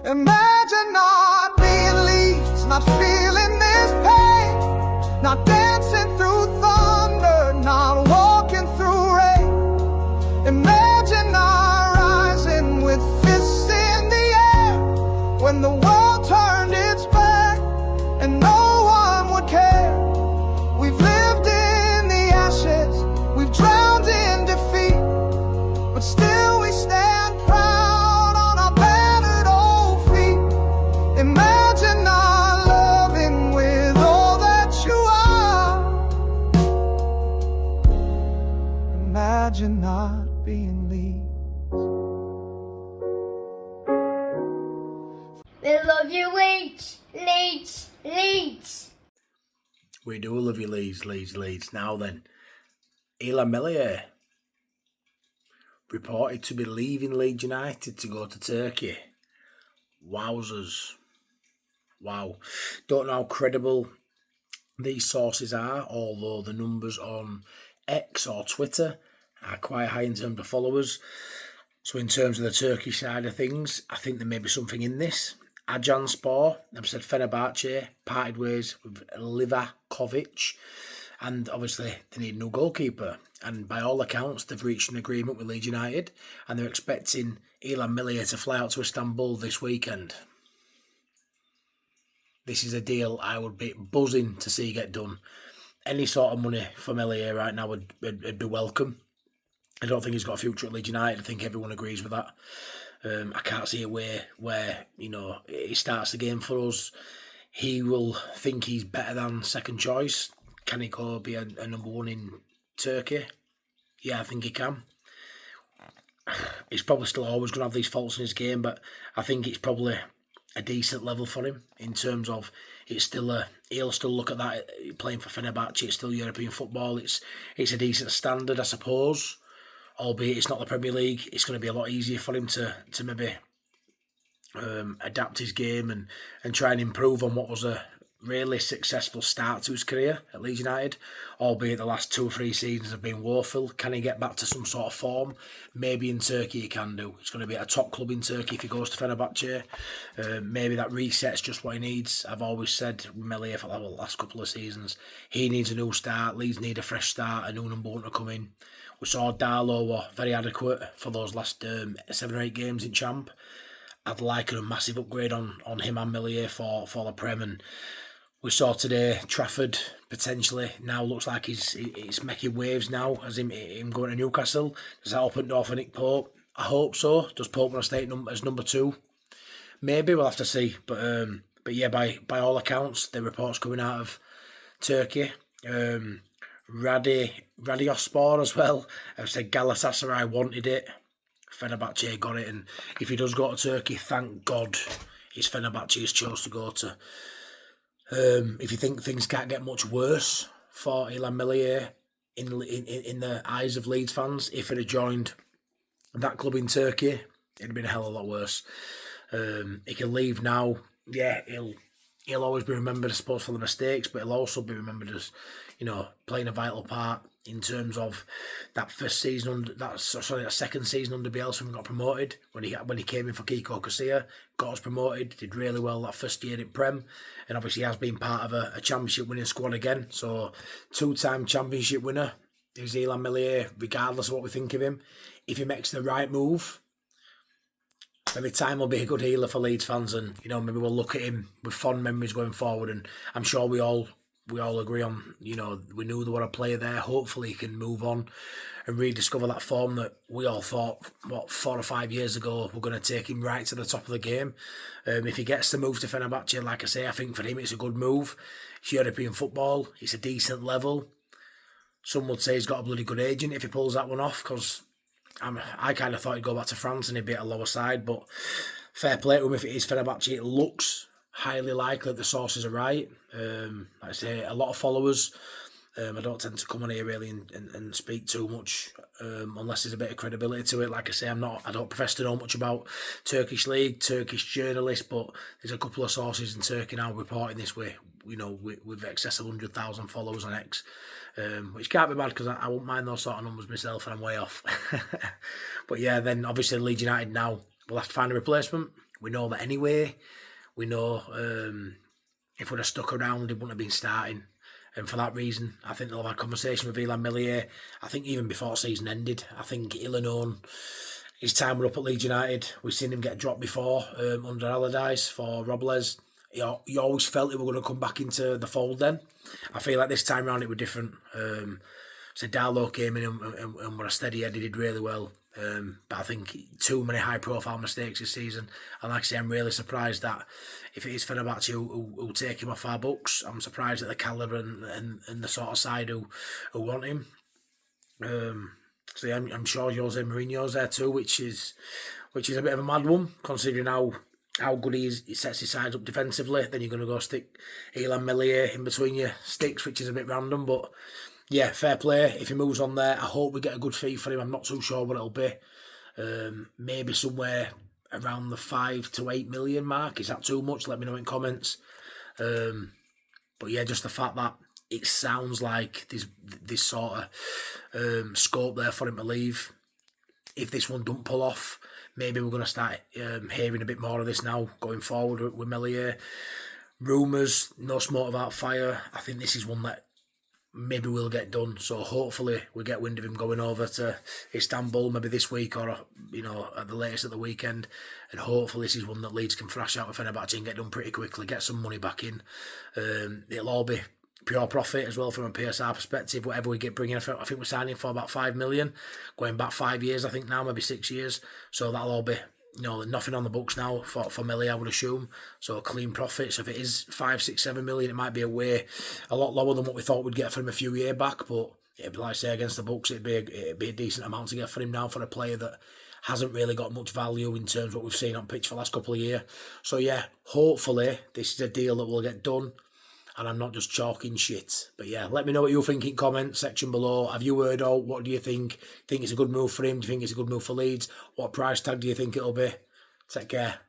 Imagine not being Leeds, not feeling this pain, not dancing through thunder, not walking through rain. Imagine not rising with fists in the air when the world turned its back and no one would care. We've lived in the ashes, we've drowned in defeat, but still we stand proud on our battered old feet. Imagine not loving with all that you are. Imagine not being Leeds. We love you, Leeds, Leeds, Leeds. We do love you, Leeds. Now then, Illan Meslier reported to be leaving Leeds United to go to Turkey. Wowzers. Wow. Don't know how credible these sources are, although the numbers on X or Twitter are quite high in terms of followers. So in terms of the Turkish side of things, I think there may be something in this. Ajanspor have said Fenerbahçe parted ways with Livakovic, and obviously they need a new goalkeeper. And by all accounts, they've reached an agreement with Leeds United, and they're expecting Illan Meslier to fly out to Istanbul this weekend. This is a deal I would be buzzing to see get done. Any sort of money for Meslier right now would be welcome. I don't think he's got a future at Leeds United. I think everyone agrees with that. I can't see a way where, he starts the game for us. He will think he's better than second choice. Can he go be a number one in Turkey? Yeah, I think he can. He's probably still always going to have these faults in his game, but I think it's probably a decent level for him in terms of he'll still look at that playing for Fenerbahçe. It's still European football. It's a decent standard, I suppose. Albeit it's not the Premier League, it's going to be a lot easier for him to maybe adapt his game and try and improve on what was a really successful start to his career at Leeds United. Albeit the last 2 or 3 seasons have been woeful. Can he get back to some sort of form? Maybe in Turkey he can do. It's going to be at a top club in Turkey if he goes to Fenerbahçe. Maybe that reset's just what he needs. I've always said with Meslier for the last couple of seasons, he needs a new start. Leeds need a fresh start, a new number one to come in. We saw Darlow were very adequate for those last 7 or 8 games in Champ. I'd like a massive upgrade on him and Meslier for the Prem. And we saw today Trafford potentially now looks like he's making waves now as him going to Newcastle. Does that open door for Nick Pope? I hope so. Does Pope want to stay as number 2? Maybe, we'll have to see. But yeah, by all accounts, the reports coming out of Turkey. Radiospor as well have said Galatasaray wanted it, Fenerbahçe got it, and if he does go to Turkey, thank God it's Fenerbahçe he's chose to go to. If you think things can't get much worse for Illan Meslier in the eyes of Leeds fans, if he'd have joined that club in Turkey, it'd have been a hell of a lot worse. He can leave now. Yeah, he'll always be remembered, I suppose, for the mistakes, but he'll also be remembered as, playing a vital part in terms of that second season under Bielsa when we got promoted. When he came in for Kiko Casilla, got us promoted, did really well that first year in Prem, and obviously he has been part of a championship winning squad again. So 2-time championship winner is Illan Meslier, regardless of what we think of him. If he makes the right move, maybe time will be a good healer for Leeds fans, and maybe we'll look at him with fond memories going forward. And I'm sure we all agree on, we knew there was a player there. Hopefully he can move on and rediscover that form that we all thought, 4 or 5 years ago, we're going to take him right to the top of the game. If he gets the move to Fenerbahçe, like I say, I think for him it's a good move. It's European football. It's a decent level. Some would say he's got a bloody good agent if he pulls that one off, because I kind of thought he'd go back to France and he'd be at a lower side, but fair play to him if it is Fenerbahçe. It looks highly likely that the sources are right. Like I say, a lot of followers. I don't tend to come on here really and speak too much unless there's a bit of credibility to it. Like I say, I don't profess to know much about Turkish league, Turkish journalists, but there's a couple of sources in Turkey now reporting this way. With excess of 100,000 followers on X, which can't be bad because I won't mind those sort of numbers myself and I'm way off. But yeah, then obviously Leeds United now will have to find a replacement. We know that anyway. We know if we'd have stuck around, he wouldn't have been starting. And for that reason, I think they'll have had a conversation with Illan Meslier. I think even before season ended, I think Illan known his time were up at Leeds United. We've seen him get dropped before under Allardyce for Robles. You always felt he were going to come back into the fold then. I feel like this time round it was different. So Darlow came in and were a steady head. He did really well. But I think too many high-profile mistakes this season. And like I say, I'm really surprised that if it is Fenerbahçe who take him off our books, I'm surprised at the calibre and the sort of side who want him. So yeah, I'm sure Jose Mourinho's there too, which is a bit of a mad one, considering how good he is. He sets his sides up defensively. Then you're going to go stick Illan Meslier in between your sticks, which is a bit random, but yeah, fair play. If he moves on there, I hope we get a good fee for him. I'm not too sure what it'll be. Maybe somewhere around the 5 to 8 million mark. Is that too much? Let me know in comments. But yeah, just the fact that it sounds like this sort of scope there for him to leave. If this one don't pull off, maybe we're going to start hearing a bit more of this now going forward with Meslier. Rumours, no smoke without fire. I think this is one that maybe will get done. So hopefully we get wind of him going over to Istanbul maybe this week or at the latest at the weekend. And hopefully this is one that Leeds can thrash out with Fenerbahçe and get done pretty quickly, get some money back in. It'll all be pure profit as well from a PSR perspective. Whatever we get bringing, I think we're signing for about 5 million, going back 5 years I think now, maybe 6 years. So that'll all be nothing on the books now for Meslier, I would assume. So a clean profit. So if it is 5, 6, 7 million, it might be a lot lower than what we thought we'd get from him a few years back. But it'd be, like I say, against the books, it'd be a decent amount to get for him now for a player that hasn't really got much value in terms of what we've seen on pitch for the last couple of years. So yeah, hopefully this is a deal that will get done. And I'm not just chalking shit. But yeah, let me know what you think in comment section below. Have you heard all? What do you think? Think it's a good move for him? Do you think it's a good move for Leeds? What price tag do you think it'll be? Take care.